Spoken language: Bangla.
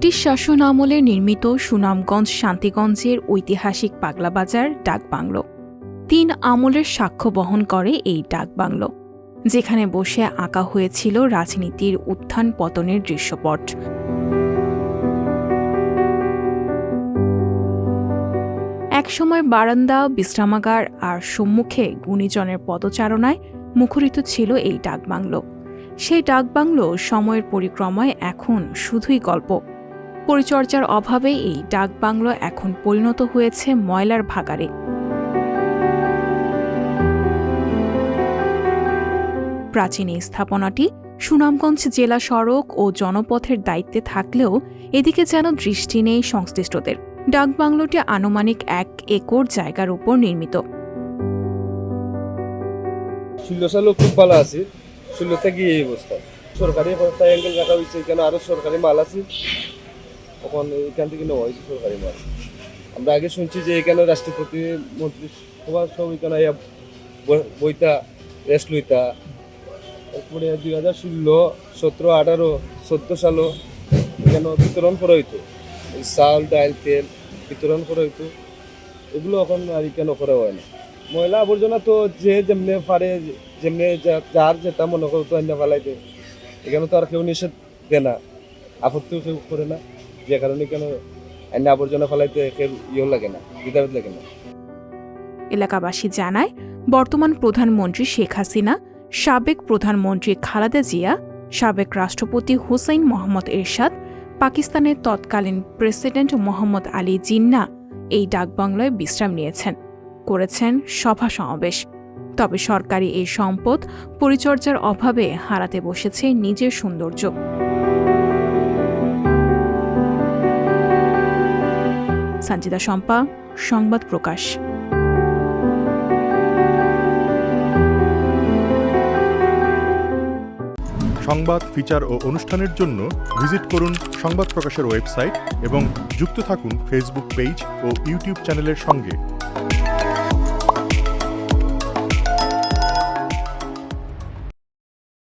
ব্রিটিশ শাসন আমলে নির্মিত সুনামগঞ্জ শান্তিগঞ্জের ঐতিহাসিক পাগলাবাজার ডাকবাংলো ৩ আমলের সাক্ষ্য বহন করে এই ডাকবাংলো, যেখানে বসে আঁকা হয়েছিল রাজনীতির উত্থান পতনের দৃশ্যপট। একসময় বারান্দা, বিশ্রামাগার আর সম্মুখে গুণীজনের পদচারণায় মুখরিত ছিল এই ডাকবাংলো। সেই ডাকবাংলো সময়ের পরিক্রমায় এখন শুধুই গল্প। পরিচর্যার অভাবে এই ডাকবাংলো এখন পরিণত হয়েছে ময়লার ভাগাড়ে। প্রাচীন এই স্থাপনাটি সুনামগঞ্জ জেলা সড়ক ও জনপথের দায়িত্বে থাকলেও এদিকে যেন দৃষ্টি নেই সংশ্লিষ্টদের। ডাকবাংলোটি আনুমানিক ১ একর জায়গার উপর নির্মিত। খুব ভালো আছে, থেকে এই অবস্থা। সরকারি ট্রায়াঙ্গেল রাখা হয়েছে, এখানে আরো সরকারি মাল আছে। এখন এখান থেকে নেওয়া হয়েছে সরকারি মাল। আমরা আগে শুনছি যে এখানে রাষ্ট্রপতি, মন্ত্রী সভা সব এখানে বইতা রেস্ট লইতা। তারপরে 2016, 17, 18, 14 সালও এখানে বিতরণ করা হইতো, চাউল, ডাল, তেল বিতরণ করা হইতো। এগুলো এখন আর এখানে করা হয় না। ময়লা আবর্জনা তো যে যেমনি পারে, যেমনি যার যেটা মনে করতো অন্য ফেলাই দেয়। এখানে তো আর কেউ নিষেধ দেয় না, আপত্তিও কেউ করে না, যে কারণে কেন অন্য আবর্জনা ফেলাইতে কেউ ইয়েও লাগে না, বিদারত লাগে না। এলাকাবাসী জানায়, বর্তমান প্রধানমন্ত্রী শেখ হাসিনা, সাবেক প্রধানমন্ত্রী খালেদা জিয়া, সাবেক রাষ্ট্রপতি হুসাইন মোহাম্মদ এরশাদ, পাকিস্তানের তৎকালীন প্রেসিডেন্ট মোহাম্মদ আলী জিন্নাহ এই ডাকবাংলায় বিশ্রাম নিয়েছেন, করেছেন সভা সমাবেশ। তবে সরকারি এই সম্পদ পরিচর্যার অভাবে হারাতে বসেছে নিজের সৌন্দর্য। সঞ্জিদা শম্পা, সংবাদ প্রকাশ। সংবাদ, ফিচার ও অনুষ্ঠানের জন্য ভিজিট করুন সংবাদ প্রকাশের ওয়েবসাইট এবং যুক্ত থাকুন ফেসবুক পেজ ও ইউটিউব চ্যানেলের সঙ্গে।